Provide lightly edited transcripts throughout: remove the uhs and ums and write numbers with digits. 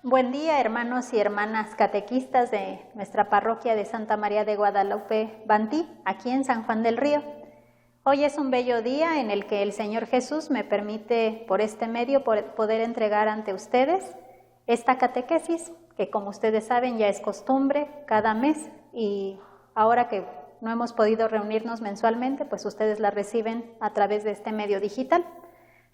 Buen día, hermanos y hermanas catequistas de nuestra parroquia de Santa María de Guadalupe, Bantí, aquí en San Juan del Río. Hoy es un bello día en el que el Señor Jesús me permite por este medio poder entregar ante ustedes esta catequesis, que como ustedes saben ya es costumbre cada mes, y ahora que no hemos podido reunirnos mensualmente, pues ustedes la reciben a través de este medio digital.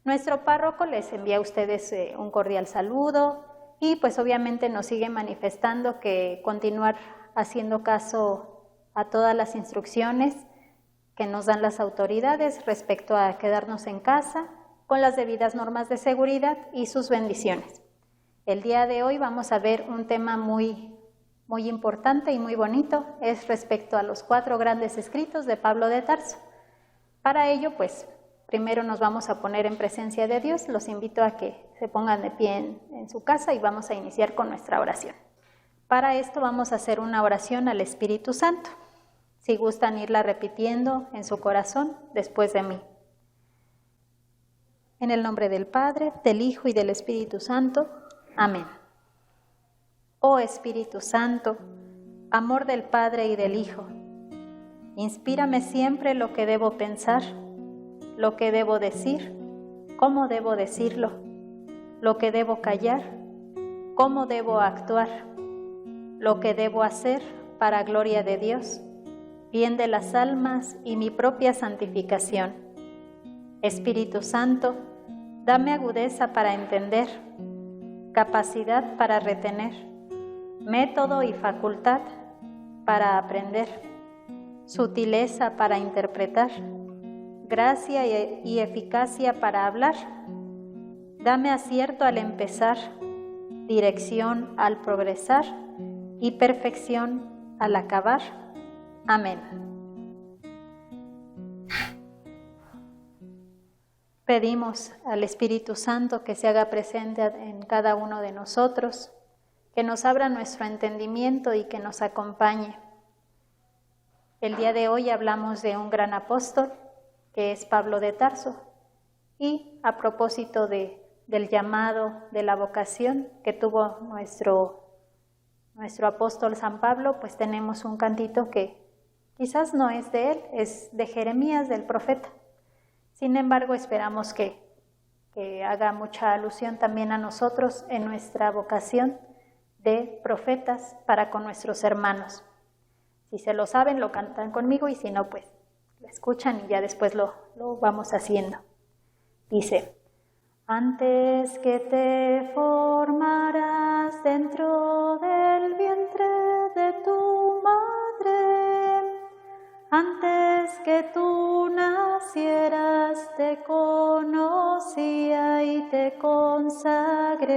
Nuestro párroco les envía a ustedes un cordial saludo y pues obviamente nos sigue manifestando que continuar haciendo caso a todas las instrucciones que nos dan las autoridades respecto a quedarnos en casa con las debidas normas de seguridad y sus bendiciones. El día de hoy vamos a ver un tema muy importante y muy bonito, es respecto a los 4 grandes escritos de Pablo de Tarso. Para ello, pues, primero nos vamos a poner en presencia de Dios. Los invito a que se pongan de pie en su casa y vamos a iniciar con nuestra oración. Para esto vamos a hacer una oración al Espíritu Santo. Si gustan irla repitiendo en su corazón después de mí. En el nombre del Padre, del Hijo y del Espíritu Santo. Amén. Oh Espíritu Santo, amor del Padre y del Hijo, inspírame siempre lo que debo pensar, lo que debo decir, cómo debo decirlo, lo que debo callar, cómo debo actuar, lo que debo hacer para gloria de Dios, bien de las almas y mi propia santificación. Espíritu Santo, dame agudeza para entender, capacidad para retener, método y facultad para aprender, sutileza para interpretar, gracia y eficacia para hablar. Dame acierto al empezar, dirección al progresar y perfección al acabar. Amén. Pedimos al Espíritu Santo que se haga presente en cada uno de nosotros, que nos abra nuestro entendimiento y que nos acompañe. El día de hoy hablamos de un gran apóstol, que es Pablo de Tarso, y a propósito del llamado, de la vocación que tuvo nuestro apóstol San Pablo, pues tenemos un cantito que quizás no es de él, es de Jeremías, del profeta. Sin embargo, esperamos que haga mucha alusión también a nosotros en nuestra vocación de profetas para con nuestros hermanos. Si se lo saben, lo cantan conmigo, y si no, pues lo escuchan y ya después lo vamos haciendo. Dice: antes que te formaras dentro del vientre de tu madre, antes que tú nacieras, te conocía y te consagré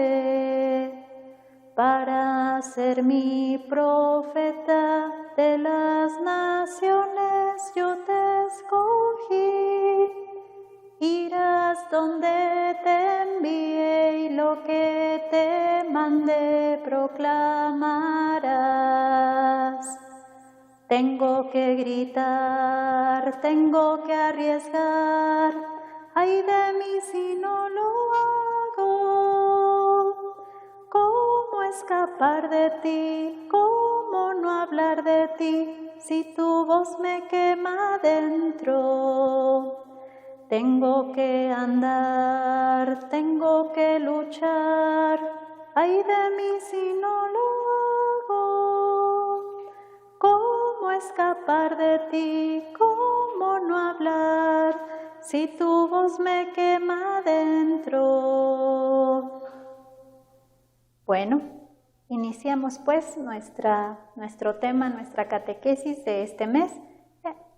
para ser mi profeta de las naciones. Yo te escogí, irás donde te envíe y lo que te mande proclamarás. Tengo que gritar, tengo que arriesgar, ay de mí si no lo hago. ¿Cómo escapar de ti? ¿Cómo no hablar de ti si tu voz me quema dentro? Tengo que andar, tengo que luchar, ay de mí si no lo hago. ¿Cómo escapar de ti? ¿Cómo no hablar si tu voz me quema dentro? Bueno, iniciamos pues nuestro tema, nuestra catequesis de este mes,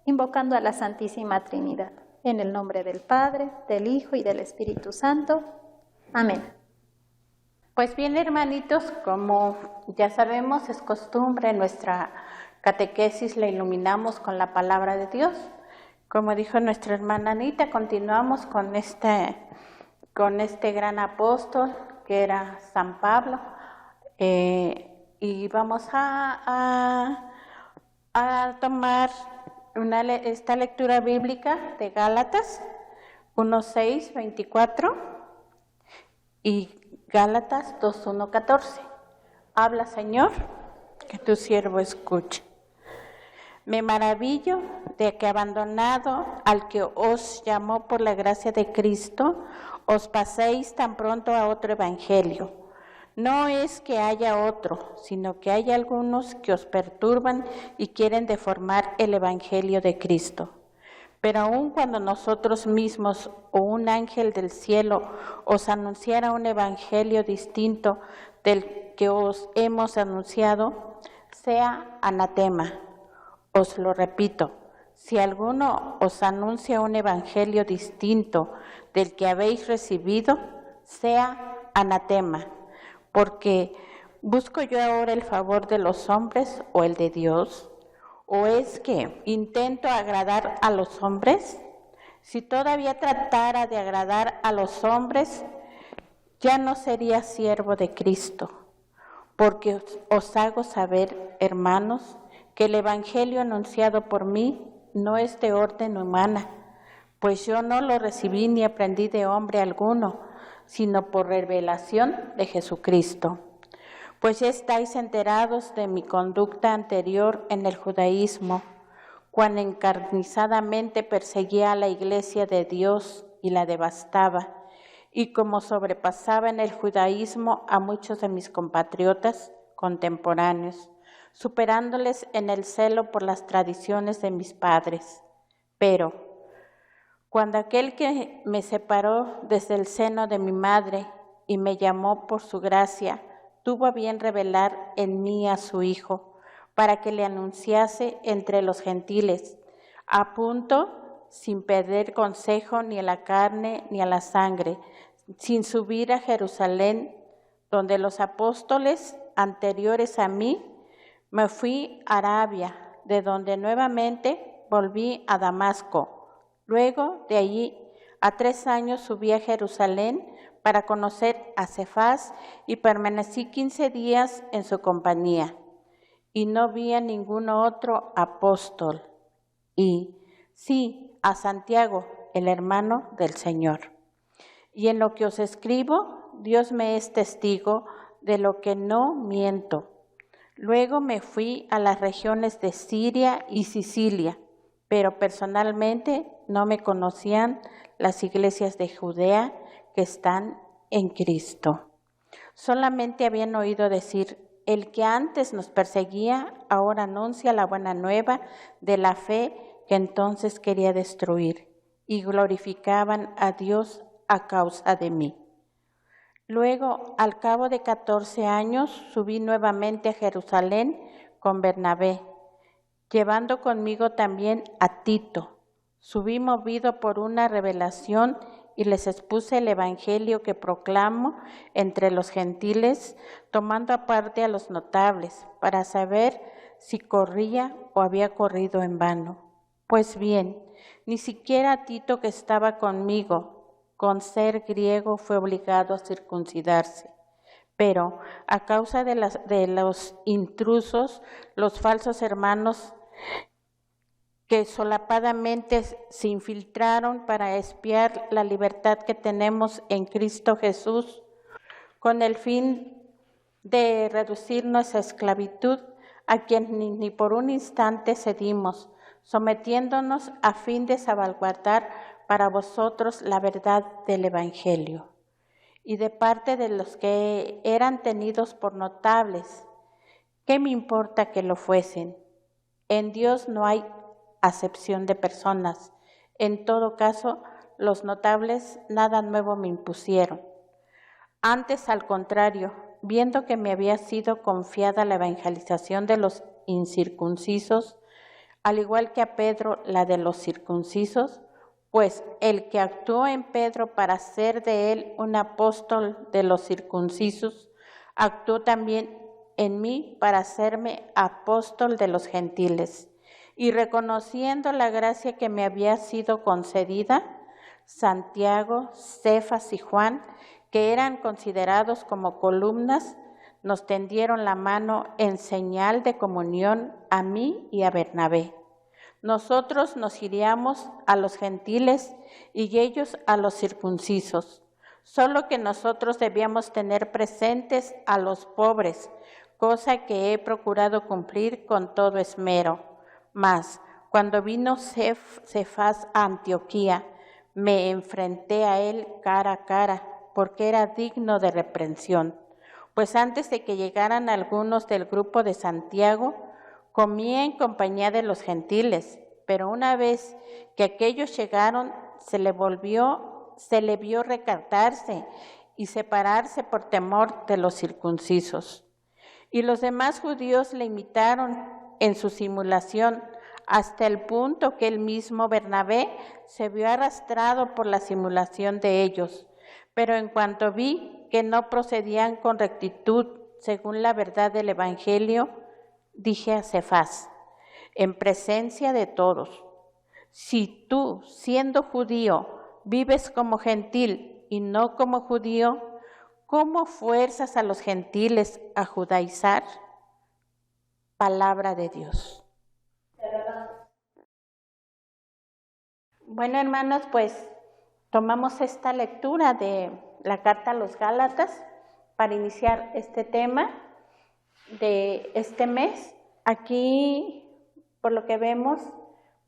invocando a la Santísima Trinidad. En el nombre del Padre, del Hijo y del Espíritu Santo. Amén. Pues bien, hermanitos, como ya sabemos, es costumbre, nuestra catequesis la iluminamos con la palabra de Dios. Como dijo nuestra hermana Anita, continuamos con este gran apóstol que era San Pablo, y vamos a tomar esta lectura bíblica de Gálatas 1:6-24 y Gálatas 2:1-14. Habla, Señor, que tu siervo escuche. Me maravillo de que abandonado al que os llamó por la gracia de Cristo, os paséis tan pronto a otro evangelio. No es que haya otro, sino que hay algunos que os perturban y quieren deformar el evangelio de Cristo. Pero aun cuando nosotros mismos o un ángel del cielo os anunciara un evangelio distinto del que os hemos anunciado, sea anatema. Os lo repito, si alguno os anuncia un evangelio distinto del que habéis recibido, sea anatema, porque ¿busco yo ahora el favor de los hombres o el de Dios? ¿O es que intento agradar a los hombres? Si todavía tratara de agradar a los hombres, ya no sería siervo de Cristo, porque os hago saber, hermanos, que el evangelio anunciado por mí no es de orden humana, pues yo no lo recibí ni aprendí de hombre alguno, sino por revelación de Jesucristo. Pues ya estáis enterados de mi conducta anterior en el judaísmo, cuán encarnizadamente perseguía a la iglesia de Dios y la devastaba, y como sobrepasaba en el judaísmo a muchos de mis compatriotas contemporáneos, superándoles en el celo por las tradiciones de mis padres. Pero cuando aquel que me separó desde el seno de mi madre y me llamó por su gracia, tuvo a bien revelar en mí a su Hijo, para que le anunciase entre los gentiles, a punto, sin pedir consejo ni a la carne ni a la sangre, sin subir a Jerusalén, donde los apóstoles anteriores a mí, me fui a Arabia, de donde nuevamente volví a Damasco. Luego de allí a 3 años subí a Jerusalén para conocer a Cefas y permanecí 15 días en su compañía. Y no vi a ningún otro apóstol. Y sí, a Santiago, el hermano del Señor. Y en lo que os escribo, Dios me es testigo de lo que no miento. Luego me fui a las regiones de Siria y Sicilia, pero personalmente no me conocían las iglesias de Judea que están en Cristo. Solamente habían oído decir, el que antes nos perseguía, ahora anuncia la buena nueva de la fe que entonces quería destruir, y glorificaban a Dios a causa de mí. Luego, al cabo de 14 años, subí nuevamente a Jerusalén con Bernabé, llevando conmigo también a Tito. Subí movido por una revelación y les expuse el evangelio que proclamo entre los gentiles, tomando aparte a los notables, para saber si corría o había corrido en vano. Pues bien, ni siquiera Tito, que estaba conmigo, con ser griego, fue obligado a circuncidarse. Pero a causa de los intrusos, los falsos hermanos que solapadamente se infiltraron para espiar la libertad que tenemos en Cristo Jesús, con el fin de reducir nuestra esclavitud, a quien ni por un instante cedimos, sometiéndonos a fin de salvaguardar para vosotros la verdad del Evangelio. Y de parte de los que eran tenidos por notables, ¿qué me importa que lo fuesen? En Dios no hay acepción de personas. En todo caso, los notables nada nuevo me impusieron. Antes, al contrario, viendo que me había sido confiada la evangelización de los incircuncisos, al igual que a Pedro la de los circuncisos, pues el que actuó en Pedro para hacer de él un apóstol de los circuncisos, actuó también en mí para hacerme apóstol de los gentiles. Y reconociendo la gracia que me había sido concedida, Santiago, Cefas y Juan, que eran considerados como columnas, nos tendieron la mano en señal de comunión a mí y a Bernabé. Nosotros nos iríamos a los gentiles y ellos a los circuncisos, solo que nosotros debíamos tener presentes a los pobres, cosa que he procurado cumplir con todo esmero. Mas, cuando vino Cefas a Antioquía, me enfrenté a él cara a cara, porque era digno de reprensión. Pues antes de que llegaran algunos del grupo de Santiago, comía en compañía de los gentiles, pero una vez que aquellos llegaron, se le vio recatarse y separarse por temor de los circuncisos. Y los demás judíos le imitaron en su simulación, hasta el punto que el mismo Bernabé se vio arrastrado por la simulación de ellos. Pero en cuanto vi que no procedían con rectitud según la verdad del Evangelio, dije a Cefas, en presencia de todos, si tú, siendo judío, vives como gentil y no como judío, ¿cómo fuerzas a los gentiles a judaizar? Palabra de Dios. Bueno, hermanos, pues tomamos esta lectura de la carta a los Gálatas para iniciar este tema de este mes. Aquí, por lo que vemos,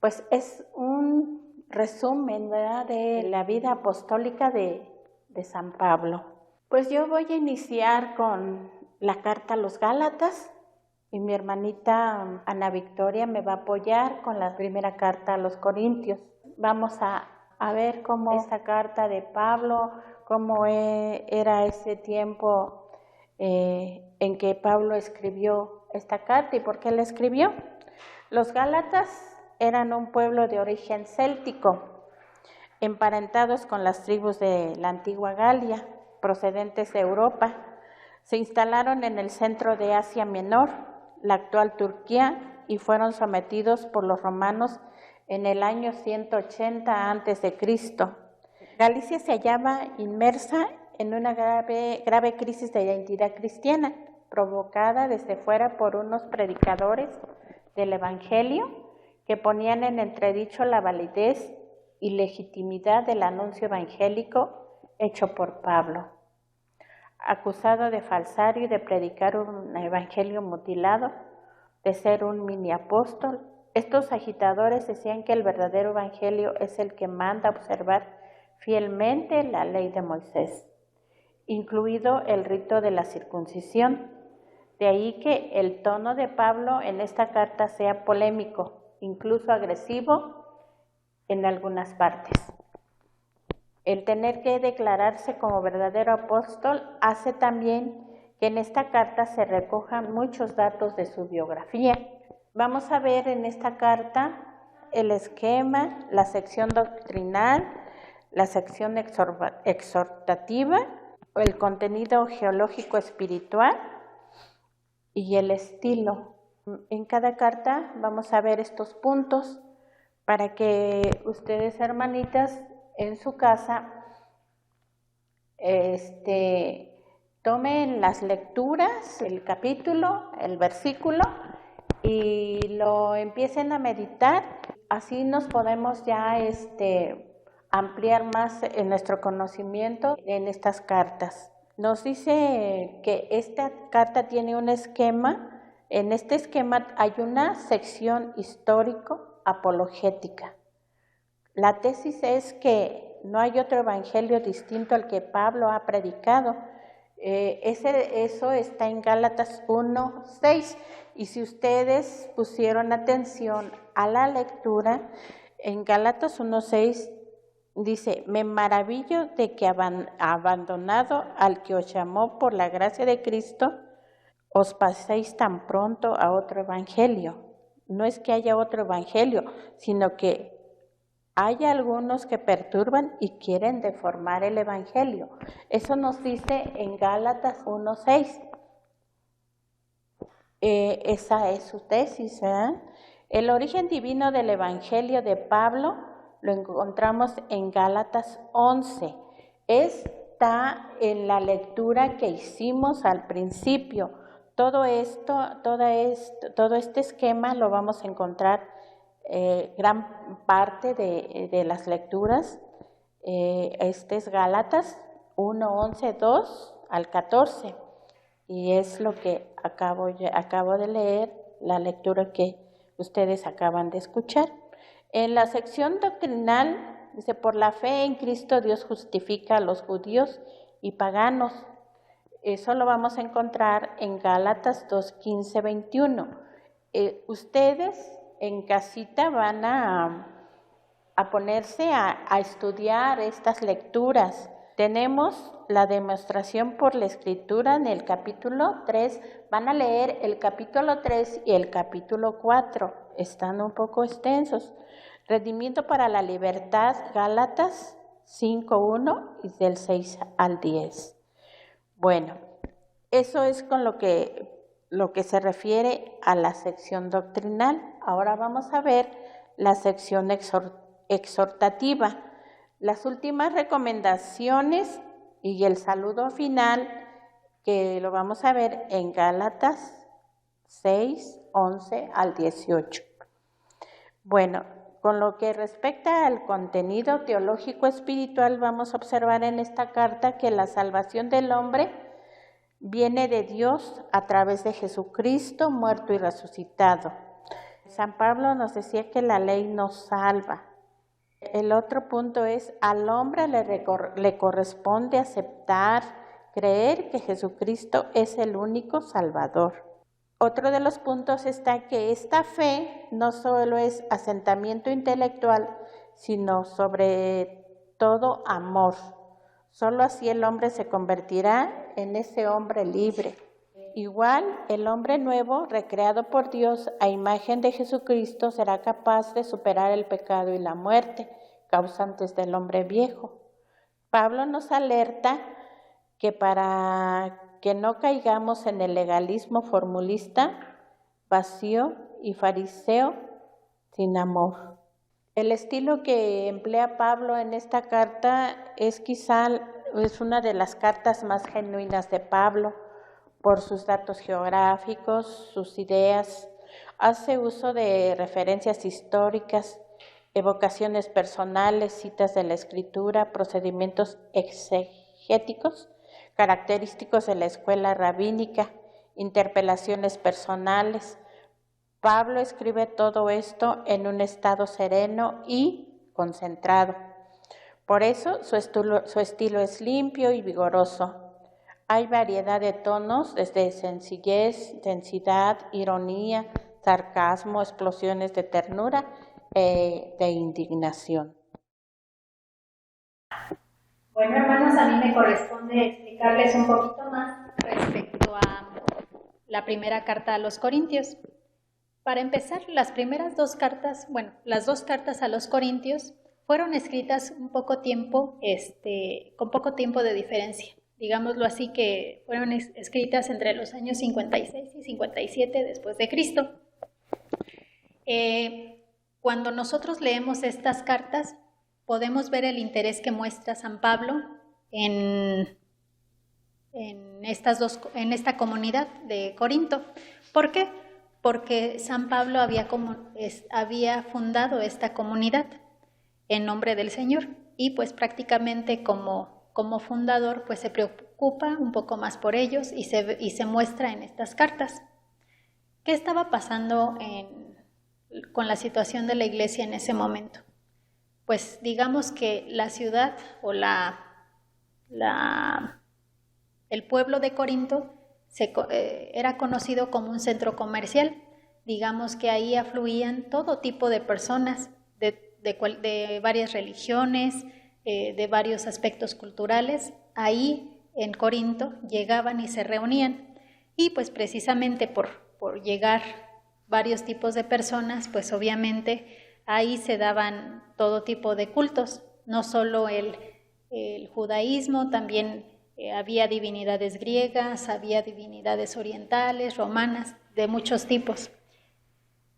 pues es un resumen, ¿verdad?, de la vida apostólica de San Pablo. Pues yo voy a iniciar con la carta a los Gálatas y mi hermanita Ana Victoria me va a apoyar con la primera carta a los Corintios. Vamos a ver cómo esta carta de Pablo, cómo era ese tiempo en que Pablo escribió esta carta y por qué la escribió. Los Gálatas eran un pueblo de origen céltico, emparentados con las tribus de la antigua Galia, procedentes de Europa. Se instalaron en el centro de Asia Menor, la actual Turquía, y fueron sometidos por los romanos en el año 180 a.C. Galicia se hallaba inmersa en una grave crisis de identidad cristiana, provocada desde fuera por unos predicadores del Evangelio que ponían en entredicho la validez y legitimidad del anuncio evangélico hecho por Pablo. Acusado de falsario y de predicar un evangelio mutilado, de ser un mini apóstol, estos agitadores decían que el verdadero evangelio es el que manda observar fielmente la ley de Moisés, incluido el rito de la circuncisión. De ahí que el tono de Pablo en esta carta sea polémico, incluso agresivo en algunas partes. El tener que declararse como verdadero apóstol hace también que en esta carta se recojan muchos datos de su biografía. Vamos a ver en esta carta el esquema, la sección doctrinal, la sección exhortativa, el contenido geológico espiritual y el estilo. En cada carta vamos a ver estos puntos para que ustedes, hermanitas, en su casa tomen las lecturas, el capítulo, el versículo y lo empiecen a meditar. Así nos podemos ya ampliar más en nuestro conocimiento en estas cartas. Nos dice que esta carta tiene un esquema. En este esquema hay una sección histórico-apologética. La tesis es que no hay otro evangelio distinto al que Pablo ha predicado. Eso está en Gálatas 1:6. Y si ustedes pusieron atención a la lectura, en Gálatas 1:6 dice, me maravillo de que abandonado al que os llamó por la gracia de Cristo, os paséis tan pronto a otro evangelio. No es que haya otro evangelio, sino que hay algunos que perturban y quieren deformar el evangelio. Eso nos dice en Gálatas 1:6. Esa es su tesis, ¿verdad? El origen divino del evangelio de Pablo lo encontramos en Gálatas 11. Está en la lectura que hicimos al principio. Todo este esquema lo vamos a encontrar gran parte de las lecturas. Es Gálatas 1:11, 2 al 14. Y es lo que acabo de leer, la lectura que ustedes acaban de escuchar. En la sección doctrinal dice, por la fe en Cristo Dios justifica a los judíos y paganos. Eso lo vamos a encontrar en Gálatas 2:15, 21. Ustedes en casita van a ponerse a estudiar estas lecturas. Tenemos la demostración por la escritura en el capítulo 3. Van a leer el capítulo 3 y el capítulo 4. Están un poco extensos. Redimiendo para la libertad, Gálatas 5:1 y del 6 al 10. Bueno, eso es con lo que se refiere a la sección doctrinal. Ahora vamos a ver la sección exhortativa. Las últimas recomendaciones y el saludo final, que lo vamos a ver en Gálatas 6, 11 al 18. Bueno, con lo que respecta al contenido teológico espiritual, vamos a observar en esta carta que la salvación del hombre viene de Dios a través de Jesucristo, muerto y resucitado. San Pablo nos decía que la ley nos salva. El otro punto es, al hombre le corresponde aceptar, creer que Jesucristo es el único Salvador. Otro de los puntos está que esta fe no solo es asentamiento intelectual, sino sobre todo amor. Solo así el hombre se convertirá en ese hombre libre. Igual, el hombre nuevo, recreado por Dios a imagen de Jesucristo, será capaz de superar el pecado y la muerte, causantes del hombre viejo. Pablo nos alerta que para que no caigamos en el legalismo formulista, vacío y fariseo sin amor. El estilo que emplea Pablo en esta carta es una de las cartas más genuinas de Pablo, por sus datos geográficos, sus ideas, hace uso de referencias históricas, evocaciones personales, citas de la Escritura, procedimientos exegéticos, característicos de la escuela rabínica, interpelaciones personales. Pablo escribe todo esto en un estado sereno y concentrado. Por eso su estilo es limpio y vigoroso. Hay variedad de tonos, desde sencillez, densidad, ironía, sarcasmo, explosiones de ternura e de indignación. Bueno, hermanos, a mí me corresponde explicarles un poquito más respecto a la primera carta a los Corintios. Para empezar, las dos cartas a los Corintios fueron escritas con poco tiempo de diferencia. Digámoslo así, que fueron escritas entre los años 56 y 57 después de Cristo. Cuando nosotros leemos estas cartas, podemos ver el interés que muestra San Pablo en esta comunidad de Corinto. ¿Por qué? Porque San Pablo había fundado esta comunidad en nombre del Señor y pues prácticamente como fundador pues se preocupa un poco más por ellos y se muestra en estas cartas. ¿Qué estaba pasando con la situación de la iglesia en ese momento? Pues digamos que la ciudad o el pueblo de Corinto era conocido como un centro comercial. Digamos que ahí afluían todo tipo de personas de varias religiones, de varios aspectos culturales. Ahí en Corinto llegaban y se reunían, y pues precisamente por llegar varios tipos de personas, pues obviamente ahí se daban todo tipo de cultos, no solo el judaísmo, también había divinidades griegas, había divinidades orientales, romanas, de muchos tipos.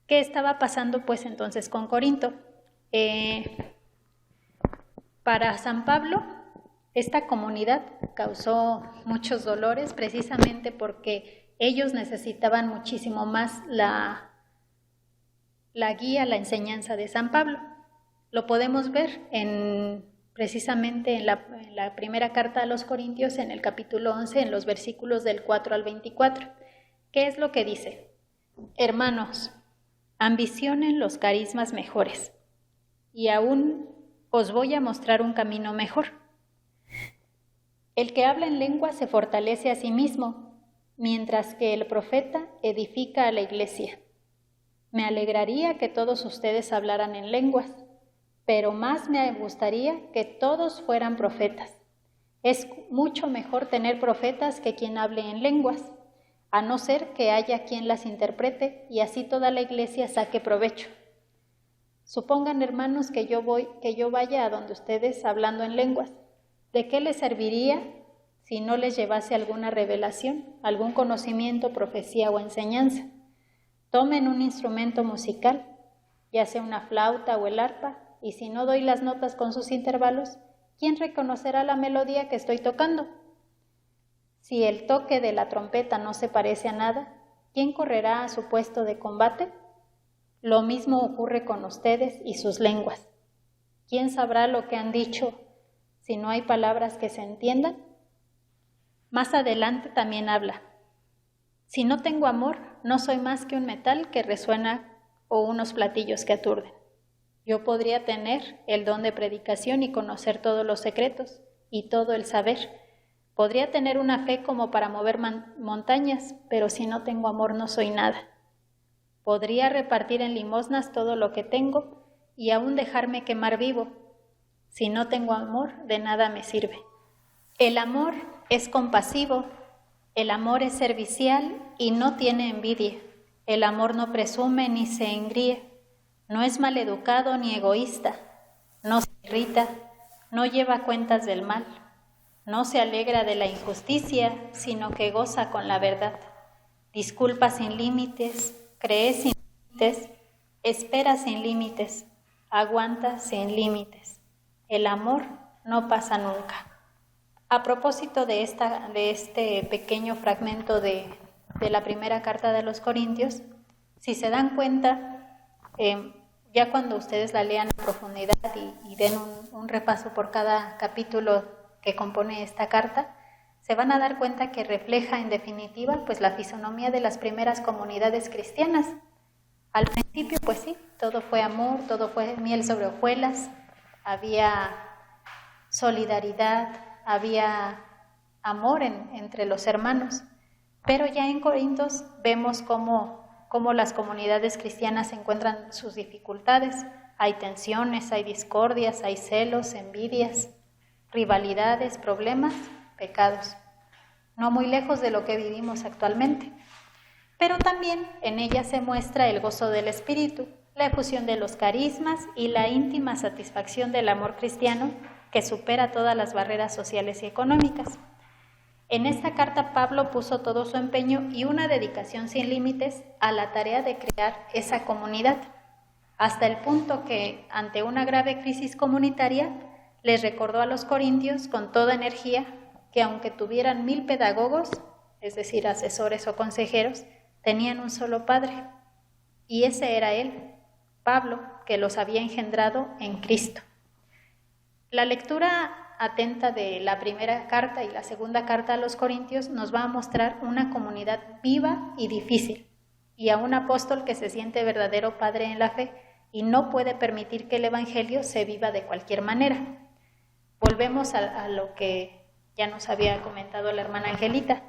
¿Qué estaba pasando pues entonces con Corinto? Para San Pablo, esta comunidad causó muchos dolores precisamente porque ellos necesitaban muchísimo más la guía, la enseñanza de San Pablo. Lo podemos ver en precisamente en la primera carta a los Corintios, en el capítulo 11, en los versículos del 4 al 24. ¿Qué es lo que dice? Hermanos, ambicionen los carismas mejores, y aún os voy a mostrar un camino mejor. El que habla en lengua se fortalece a sí mismo, mientras que el profeta edifica a la iglesia. Me alegraría que todos ustedes hablaran en lenguas, pero más me gustaría que todos fueran profetas. Es mucho mejor tener profetas que quien hable en lenguas, a no ser que haya quien las interprete y así toda la iglesia saque provecho. Supongan, hermanos, que yo vaya a donde ustedes hablando en lenguas. ¿De qué les serviría si no les llevase alguna revelación, algún conocimiento, profecía o enseñanza? Tomen un instrumento musical, ya sea una flauta o el arpa, y si no doy las notas con sus intervalos, ¿quién reconocerá la melodía que estoy tocando? Si el toque de la trompeta no se parece a nada, ¿quién correrá a su puesto de combate? Lo mismo ocurre con ustedes y sus lenguas. ¿Quién sabrá lo que han dicho si no hay palabras que se entiendan? Más adelante también habla. Si no tengo amor, no soy más que un metal que resuena o unos platillos que aturden. Yo podría tener el don de predicación y conocer todos los secretos y todo el saber. Podría tener una fe como para mover montañas, pero si no tengo amor no soy nada. Podría repartir en limosnas todo lo que tengo y aún dejarme quemar vivo. Si no tengo amor, de nada me sirve. El amor es compasivo, el amor es servicial y no tiene envidia. El amor no presume ni se engríe, no es maleducado ni egoísta, no se irrita, no lleva cuentas del mal, no se alegra de la injusticia, sino que goza con la verdad. Disculpa sin límites, cree sin límites, espera sin límites, aguanta sin límites. El amor no pasa nunca. A propósito de este pequeño fragmento de la primera carta de los Corintios, si se dan cuenta, ya cuando ustedes la lean en profundidad y den un repaso por cada capítulo que compone esta carta, se van a dar cuenta que refleja en definitiva pues la fisonomía de las primeras comunidades cristianas. Al principio pues sí, todo fue amor, todo fue miel sobre hojuelas, había solidaridad, había amor entre los hermanos, pero ya en Corintios vemos cómo las comunidades cristianas encuentran sus dificultades. Hay tensiones, hay discordias, hay celos, envidias, rivalidades, problemas, pecados, no muy lejos de lo que vivimos actualmente. Pero también en ella se muestra el gozo del Espíritu, la efusión de los carismas y la íntima satisfacción del amor cristiano que supera todas las barreras sociales y económicas. En esta carta Pablo puso todo su empeño y una dedicación sin límites a la tarea de crear esa comunidad, hasta el punto que, ante una grave crisis comunitaria, les recordó a los corintios con toda energía que aunque tuvieran 1000 pedagogos, es decir, asesores o consejeros, tenían un solo padre, y ese era él, Pablo, que los había engendrado en Cristo. La lectura atenta de la primera carta y la segunda carta a los Corintios nos va a mostrar una comunidad viva y difícil, y a un apóstol que se siente verdadero padre en la fe y no puede permitir que el evangelio se viva de cualquier manera. Volvemos a lo que ya nos había comentado la hermana Angelita.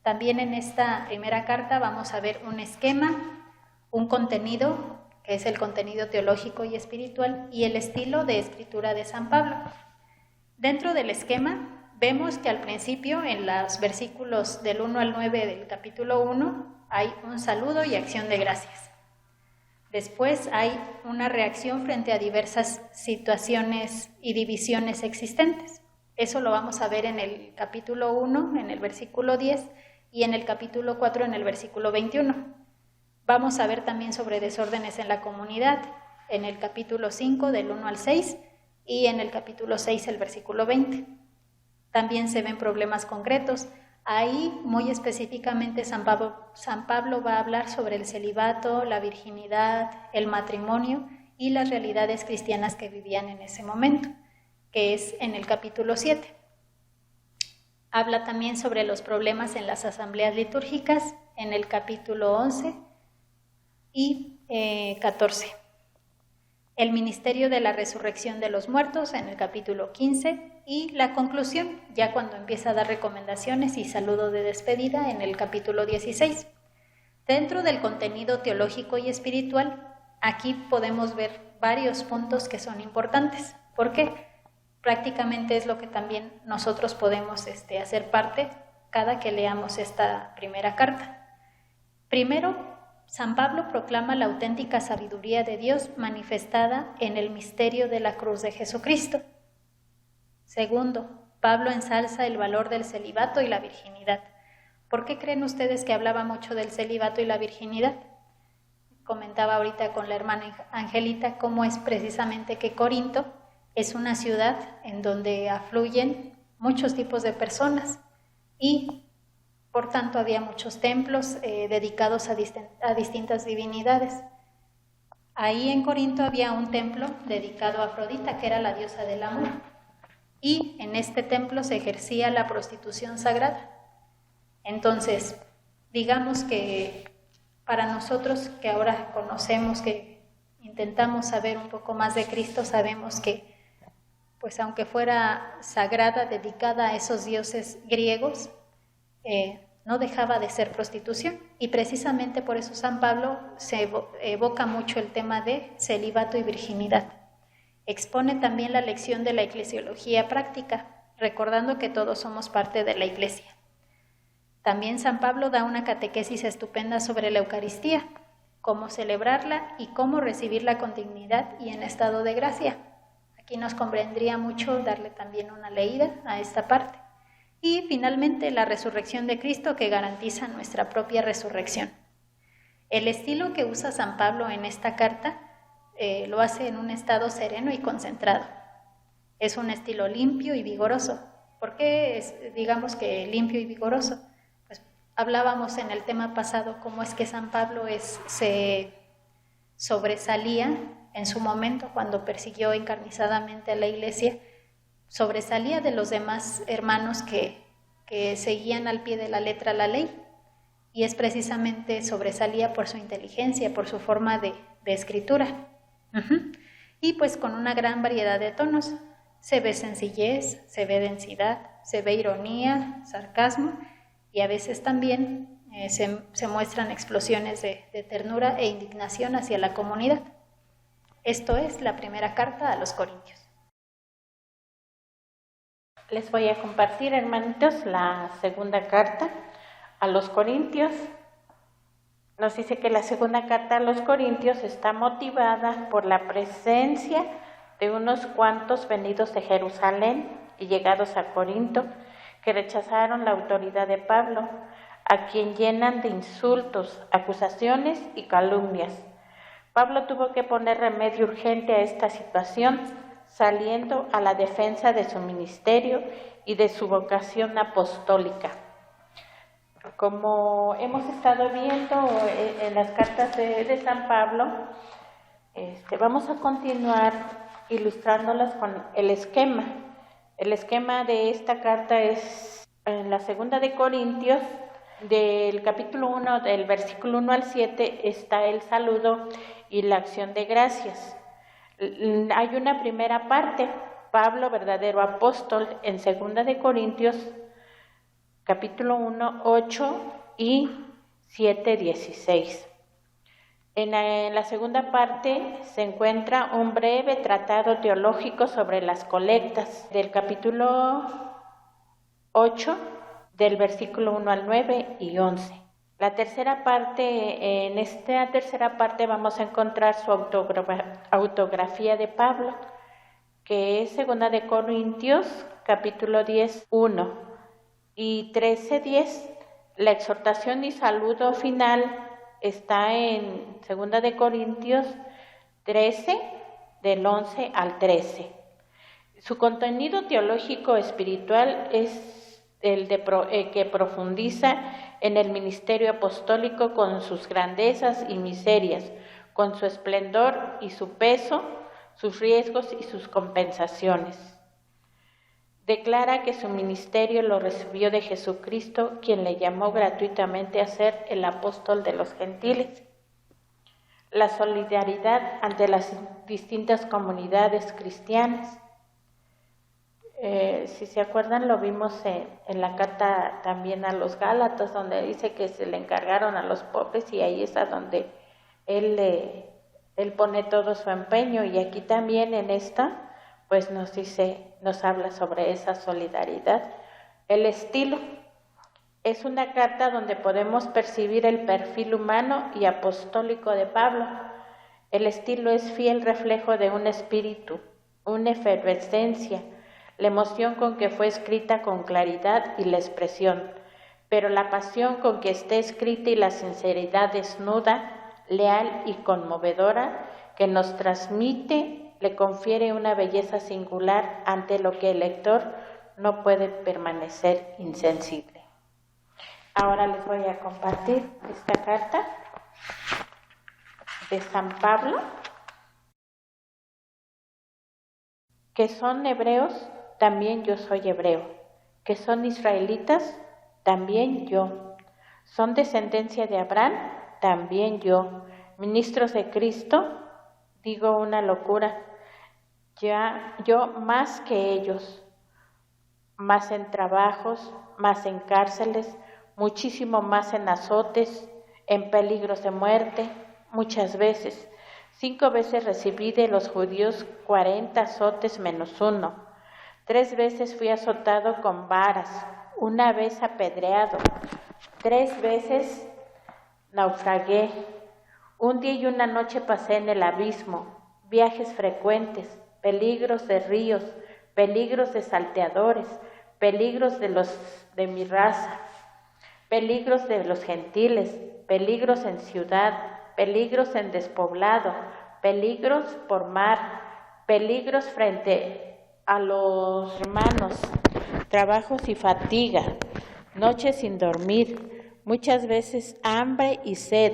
También en esta primera carta vamos a ver un esquema, un contenido, que es el contenido teológico y espiritual, y el estilo de escritura de San Pablo. Dentro del esquema vemos que al principio, en los versículos del 1 al 9 del capítulo 1, hay un saludo y acción de gracias. Después hay una reacción frente a diversas situaciones y divisiones existentes. Eso lo vamos a ver en el capítulo 1, en el versículo 10, y en el capítulo 4, en el versículo 21. Vamos a ver también sobre desórdenes en la comunidad, en el capítulo 5, del 1 al 6, y en el capítulo 6, el versículo 20. También se ven problemas concretos. Ahí, muy específicamente, San Pablo va a hablar sobre el celibato, la virginidad, el matrimonio y las realidades cristianas que vivían en ese momento. que es en el capítulo 7. Habla también sobre los problemas en las asambleas litúrgicas en el capítulo 11 y 14. El ministerio de la resurrección de los muertos en el capítulo 15 y la conclusión, ya cuando empieza a dar recomendaciones y saludo de despedida en el capítulo 16. Dentro del contenido teológico y espiritual, aquí podemos ver varios puntos que son importantes. ¿Por qué? Prácticamente es lo que también nosotros podemos hacer parte cada que leamos esta primera carta. Primero, San Pablo proclama la auténtica sabiduría de Dios manifestada en el misterio de la cruz de Jesucristo. Segundo, Pablo ensalza el valor del celibato y la virginidad. ¿Por qué creen ustedes que hablaba mucho del celibato y la virginidad? Comentaba ahorita con la hermana Angelita cómo es precisamente que Corinto es una ciudad en donde afluyen muchos tipos de personas y por tanto había muchos templos dedicados a distintas divinidades. Ahí en Corinto había un templo dedicado a Afrodita, que era la diosa del amor, y en este templo se ejercía la prostitución sagrada. Entonces, digamos que para nosotros que ahora conocemos, que intentamos saber un poco más de Cristo, sabemos que, pues aunque fuera sagrada, dedicada a esos dioses griegos, no dejaba de ser prostitución. Y precisamente por eso San Pablo se evoca mucho el tema de celibato y virginidad. Expone también la lección de la eclesiología práctica, recordando que todos somos parte de la Iglesia. También San Pablo da una catequesis estupenda sobre la Eucaristía, cómo celebrarla y cómo recibirla con dignidad y en estado de gracia. Aquí nos convendría mucho darle también una leída a esta parte. Y finalmente la resurrección de Cristo, que garantiza nuestra propia resurrección. El estilo que usa San Pablo en esta carta lo hace en un estado sereno y concentrado. Es un estilo limpio y vigoroso. ¿Por qué digamos que limpio y vigoroso? Pues hablábamos en el tema pasado cómo es que San Pablo se sobresalía en su momento cuando persiguió encarnizadamente a la Iglesia, sobresalía de los demás hermanos que seguían al pie de la letra la ley, y es precisamente sobresalía por su inteligencia, por su forma de escritura. Y pues con una gran variedad de tonos, se ve sencillez, se ve densidad, se ve ironía, sarcasmo, y a veces también se muestran explosiones de ternura e indignación hacia la comunidad. Esto es la primera carta a los Corintios. Les voy a compartir, hermanitos, la segunda carta a los Corintios. Nos dice que la segunda carta a los Corintios está motivada por la presencia de unos cuantos venidos de Jerusalén y llegados a Corinto, que rechazaron la autoridad de Pablo, a quien llenan de insultos, acusaciones y calumnias. Pablo tuvo que poner remedio urgente a esta situación, saliendo a la defensa de su ministerio y de su vocación apostólica. Como hemos estado viendo en las cartas de San Pablo, vamos a continuar ilustrándolas con el esquema. El esquema de esta carta es en la segunda de Corintios, del capítulo 1, del versículo 1 al 7, está el saludo y la acción de gracias. Hay una primera parte, Pablo, verdadero apóstol, en segunda de Corintios, capítulo 1, 8 y 7, 16. En la segunda parte se encuentra un breve tratado teológico sobre las colectas, del capítulo 8, del versículo 1 al 9 y 11. La tercera parte, en esta tercera parte vamos a encontrar su autografía de Pablo, que es segunda de Corintios, capítulo 10, 1 y 13, 10. La exhortación y saludo final está en segunda de Corintios 13, del 11 al 13. Su contenido teológico espiritual es el que profundiza en el ministerio apostólico con sus grandezas y miserias, con su esplendor y su peso, sus riesgos y sus compensaciones. Declara que su ministerio lo recibió de Jesucristo, quien le llamó gratuitamente a ser el apóstol de los gentiles. La solidaridad ante las distintas comunidades cristianas. Si se acuerdan, lo vimos en la carta también a los Gálatas, donde dice que se le encargaron a los pobres y ahí es a donde él pone todo su empeño. Y aquí también en esta pues nos habla sobre esa solidaridad. El estilo es una carta donde podemos percibir el perfil humano y apostólico de Pablo. El estilo es fiel reflejo de un espíritu, una efervescencia, la emoción con que fue escrita con claridad y la expresión, pero la pasión con que esté escrita y la sinceridad desnuda, leal y conmovedora que nos transmite le confiere una belleza singular ante lo que el lector no puede permanecer insensible. Ahora les voy a compartir esta carta de San Pablo, que son hebreos, también yo soy hebreo, que son israelitas, también yo, son descendencia de Abraham, también yo, ministros de Cristo, digo una locura, ya yo más que ellos, más en trabajos, más en cárceles, muchísimo más en azotes, en peligros de muerte, muchas veces. 5 veces recibí de los judíos 40 azotes menos 1. 3 veces fui azotado con varas, 1 vez apedreado, 3 veces naufragué. 1 día y 1 noche pasé en el abismo, viajes frecuentes, peligros de ríos, peligros de salteadores, peligros de mi raza, peligros de los gentiles, peligros en ciudad, peligros en despoblado, peligros por mar, peligros frente a los hermanos, trabajos y fatiga, noches sin dormir, muchas veces hambre y sed,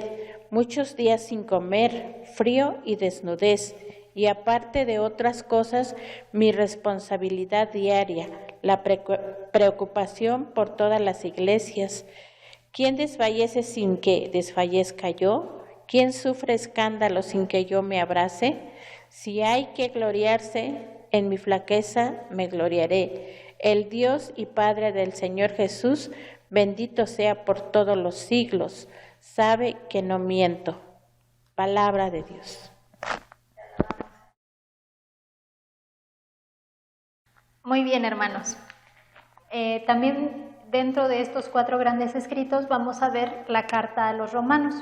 muchos días sin comer, frío y desnudez, y aparte de otras cosas, mi responsabilidad diaria, la preocupación por todas las iglesias. ¿Quién desfallece sin que desfallezca yo? ¿Quién sufre escándalo sin que yo me abrace? Si hay que gloriarse, en mi flaqueza me gloriaré. El Dios y Padre del Señor Jesús, bendito sea por todos los siglos, sabe que no miento. Palabra de Dios. Muy bien, hermanos. También dentro de estos 4 grandes escritos vamos a ver la carta a los romanos.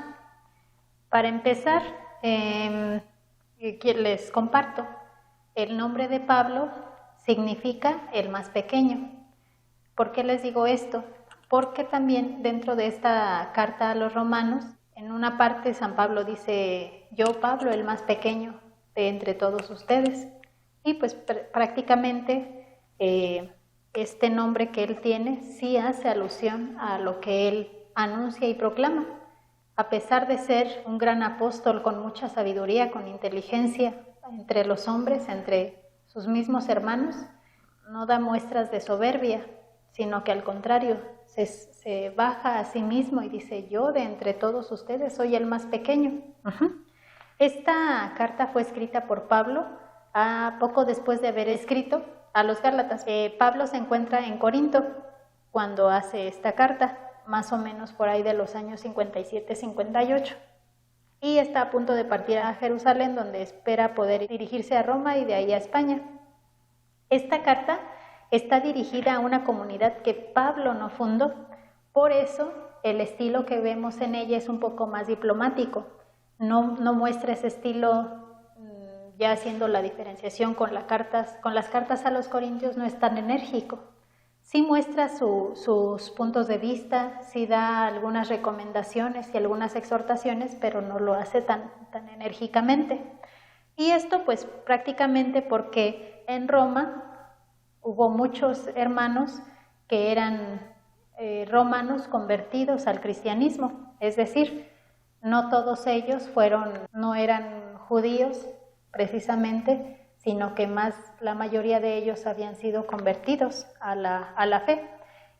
Para empezar, les comparto, el nombre de Pablo significa el más pequeño. ¿Por qué les digo esto? Porque también dentro de esta carta a los romanos, en una parte San Pablo dice, yo Pablo, el más pequeño de entre todos ustedes. Y pues prácticamente este nombre que él tiene sí hace alusión a lo que él anuncia y proclama. A pesar de ser un gran apóstol con mucha sabiduría, con inteligencia entre los hombres, entre sus mismos hermanos, no da muestras de soberbia, sino que al contrario, se baja a sí mismo y dice, yo de entre todos ustedes soy el más pequeño. Esta carta fue escrita por Pablo poco después de haber escrito a los Gálatas. Pablo se encuentra en Corinto cuando hace esta carta, más o menos por ahí de los años 57-58. Y está a punto de partir a Jerusalén, donde espera poder dirigirse a Roma y de ahí a España. Esta carta está dirigida a una comunidad que Pablo no fundó, por eso el estilo que vemos en ella es un poco más diplomático. No muestra ese estilo, ya haciendo la diferenciación con las cartas a los corintios, no es tan enérgico. Sí muestra sus puntos de vista, sí da algunas recomendaciones y algunas exhortaciones, pero no lo hace tan enérgicamente. Y esto pues prácticamente porque en Roma hubo muchos hermanos que eran romanos convertidos al cristianismo, es decir, no todos ellos no eran judíos precisamente, sino que más la mayoría de ellos habían sido convertidos a la fe.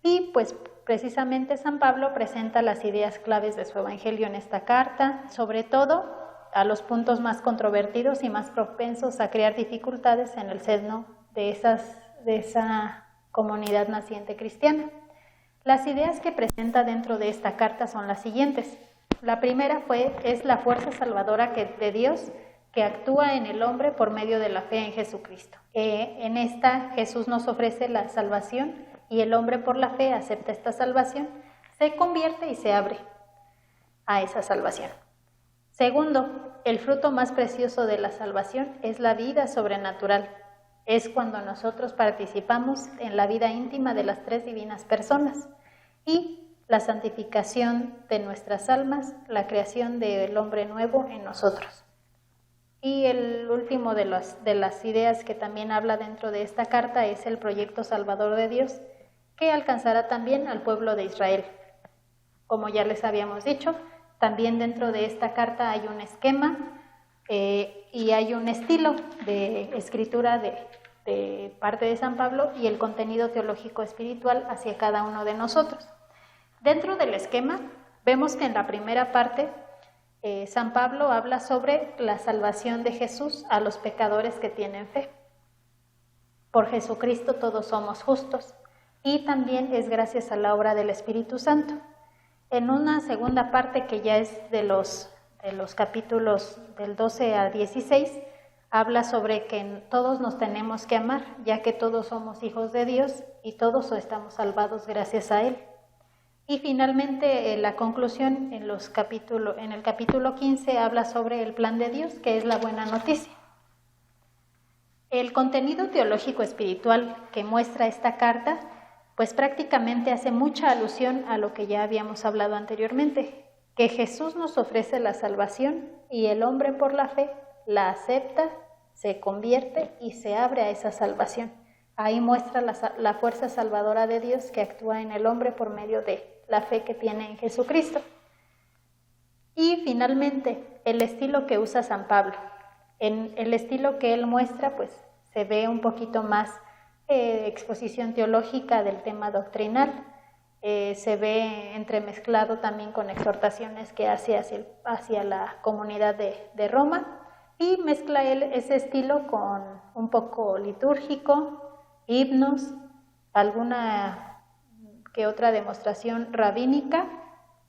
Y pues precisamente San Pablo presenta las ideas claves de su evangelio en esta carta, sobre todo a los puntos más controvertidos y más propensos a crear dificultades en el seno de esa comunidad naciente cristiana. Las ideas que presenta dentro de esta carta son las siguientes. La primera es la fuerza salvadora de Dios que actúa en el hombre por medio de la fe en Jesucristo. En esta Jesús nos ofrece la salvación y el hombre por la fe acepta esta salvación, se convierte y se abre a esa salvación. Segundo, el fruto más precioso de la salvación es la vida sobrenatural. Es cuando nosotros participamos en la vida íntima de las tres divinas personas y la santificación de nuestras almas, la creación del hombre nuevo en nosotros. Y el último de las ideas que también habla dentro de esta carta es el proyecto salvador de Dios, que alcanzará también al pueblo de Israel. Como ya les habíamos dicho, también dentro de esta carta hay un esquema y hay un estilo de escritura de parte de San Pablo y el contenido teológico espiritual hacia cada uno de nosotros. Dentro del esquema vemos que en la primera parte San Pablo habla sobre la salvación de Jesús a los pecadores que tienen fe. Por Jesucristo todos somos justos y también es gracias a la obra del Espíritu Santo. En una segunda parte que ya es de los capítulos del 12 al 16, habla sobre que todos nos tenemos que amar, ya que todos somos hijos de Dios y todos estamos salvados gracias a Él. Y finalmente la conclusión en el capítulo 15 habla sobre el plan de Dios, que es la buena noticia. El contenido teológico espiritual que muestra esta carta, pues prácticamente hace mucha alusión a lo que ya habíamos hablado anteriormente, que Jesús nos ofrece la salvación y el hombre por la fe la acepta, se convierte y se abre a esa salvación. Ahí muestra la fuerza salvadora de Dios que actúa en el hombre por medio de la fe que tiene en Jesucristo. Y finalmente, el estilo que usa San Pablo. En el estilo que él muestra, pues se ve un poquito más exposición teológica del tema doctrinal, se ve entremezclado también con exhortaciones que hace hacia la comunidad de Roma, y mezcla él ese estilo con un poco litúrgico, himnos, alguna que otra demostración rabínica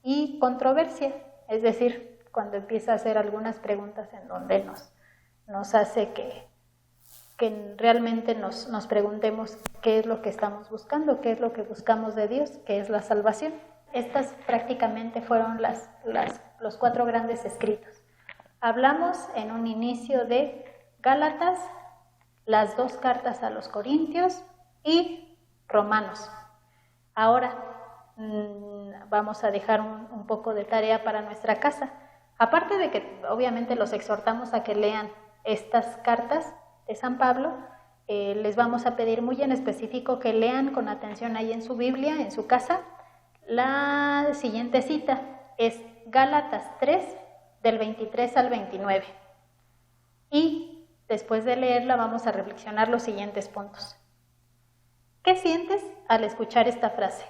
y controversia, es decir, cuando empieza a hacer algunas preguntas en donde nos hace que realmente nos preguntemos qué es lo que estamos buscando, qué es lo que buscamos de Dios, qué es la salvación. Estas prácticamente fueron los 4 grandes escritos. Hablamos en un inicio de Gálatas, las 2 cartas a los Corintios y Romanos. Ahora vamos a dejar un poco de tarea para nuestra casa. Aparte de que obviamente los exhortamos a que lean estas cartas de San Pablo, les vamos a pedir muy en específico que lean con atención ahí en su Biblia, en su casa. La siguiente cita es Gálatas 3, del 23 al 29. Y después de leerla vamos a reflexionar los siguientes puntos. ¿Qué sientes al escuchar esta frase?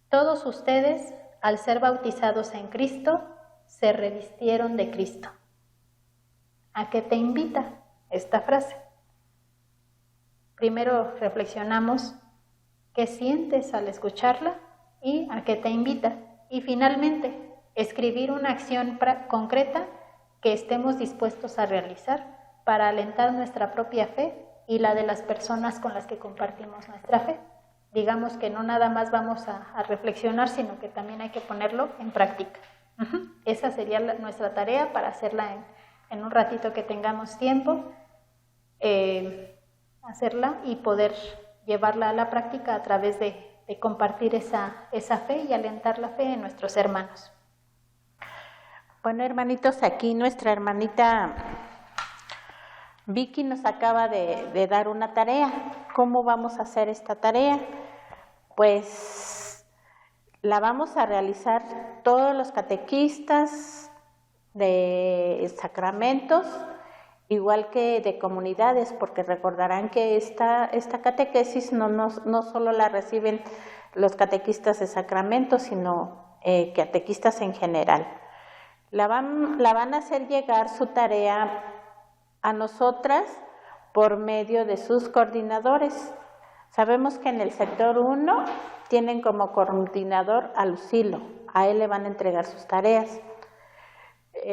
Todos ustedes, al ser bautizados en Cristo, se revistieron de Cristo. ¿A qué te invita esta frase? Primero reflexionamos qué sientes al escucharla y a qué te invita. Y finalmente, escribir una acción concreta que estemos dispuestos a realizar para alentar nuestra propia fe y la de las personas con las que compartimos nuestra fe. Digamos que no nada más vamos a reflexionar, sino que también hay que ponerlo en práctica. Esa sería nuestra tarea para hacerla en un ratito que tengamos tiempo, hacerla y poder llevarla a la práctica a través de compartir esa fe y alentar la fe en nuestros hermanos. Bueno, hermanitos, aquí nuestra hermanita Vicky nos acaba de dar una tarea. ¿Cómo vamos a hacer esta tarea? Pues la vamos a realizar todos los catequistas de sacramentos igual que de comunidades, porque recordarán que esta catequesis no solo la reciben los catequistas de Sacramento, sino catequistas en general. La van a hacer llegar su tarea a nosotras por medio de sus coordinadores. Sabemos que en el sector 1 tienen como coordinador a Lucilo, a él le van a entregar sus tareas.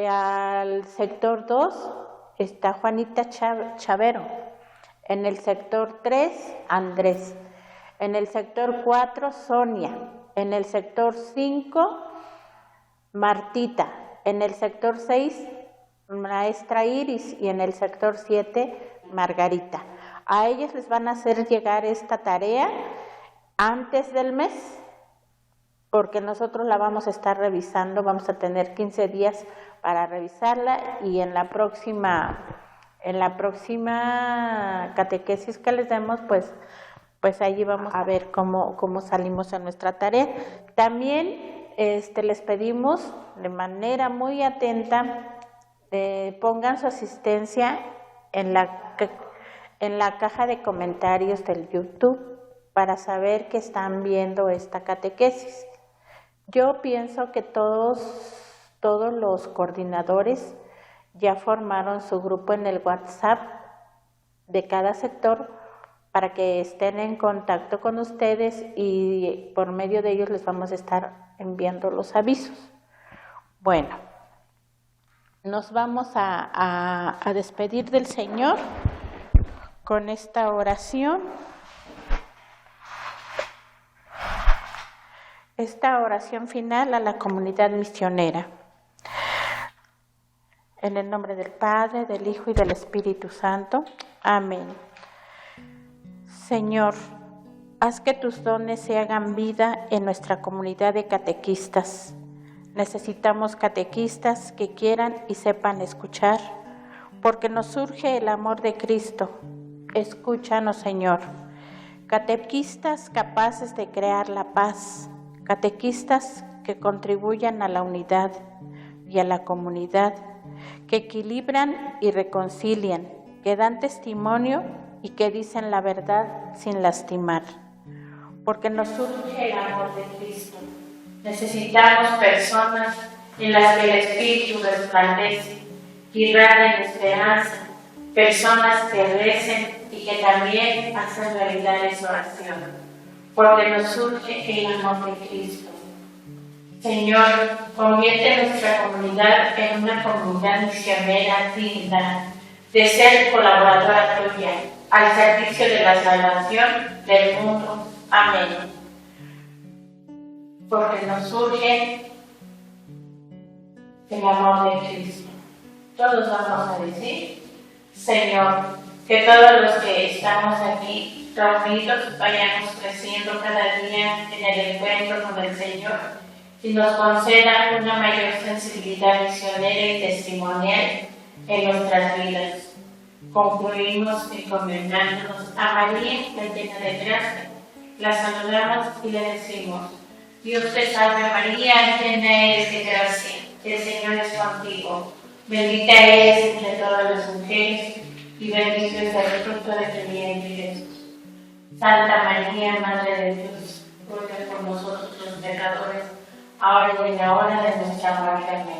Al sector 2 está Juanita Chavero, en el sector 3 Andrés, en el sector 4 Sonia, en el sector 5 Martita, en el sector 6 maestra Iris y en el sector 7 Margarita. A ellos les van a hacer llegar esta tarea antes del mes, porque nosotros la vamos a estar revisando, vamos a tener 15 días para revisarla y en la próxima catequesis que les demos, pues allí vamos a ver cómo salimos en nuestra tarea. También les pedimos de manera muy atenta, pongan su asistencia en la caja de comentarios del YouTube para saber que están viendo esta catequesis. Yo pienso que todos los coordinadores ya formaron su grupo en el WhatsApp de cada sector para que estén en contacto con ustedes y por medio de ellos les vamos a estar enviando los avisos. Bueno, nos vamos a despedir del Señor con esta oración. Esta oración final a la comunidad misionera. En el nombre del Padre, del Hijo y del Espíritu Santo. Amén. Señor, haz que tus dones se hagan vida en nuestra comunidad de catequistas. Necesitamos catequistas que quieran y sepan escuchar, porque nos surge el amor de Cristo. Escúchanos, Señor. Catequistas capaces de crear la paz, catequistas que contribuyan a la unidad y a la comunidad, que equilibran y reconcilian, que dan testimonio y que dicen la verdad sin lastimar. Porque nos surge el amor de Cristo. Necesitamos personas en las que el Espíritu resplandece, que irradian esperanza, personas que recen y que también hacen realidad esa oración, porque nos surge el amor de Cristo. Señor, convierte nuestra comunidad en una comunidad misionera digna de ser colaboradora tuya, al servicio de la salvación del mundo. Amén. Porque nos surge el amor de Cristo. Todos vamos a decir, Señor, que todos los que estamos aquí reunidos vayamos creciendo cada día en el encuentro con el Señor y nos conceda una mayor sensibilidad misionera y testimonial en nuestras vidas. Concluimos encomendándonos a María, la llena de gracia. La saludamos y le decimos: Dios te salve María, llena eres de gracia, el Señor es contigo. Bendita eres entre todas las mujeres y bendito es el fruto de tu vientre Jesús. Santa María, Madre de Dios, ruega por nosotros los pecadores, ahora y en la hora de nuestra muerte. Amén.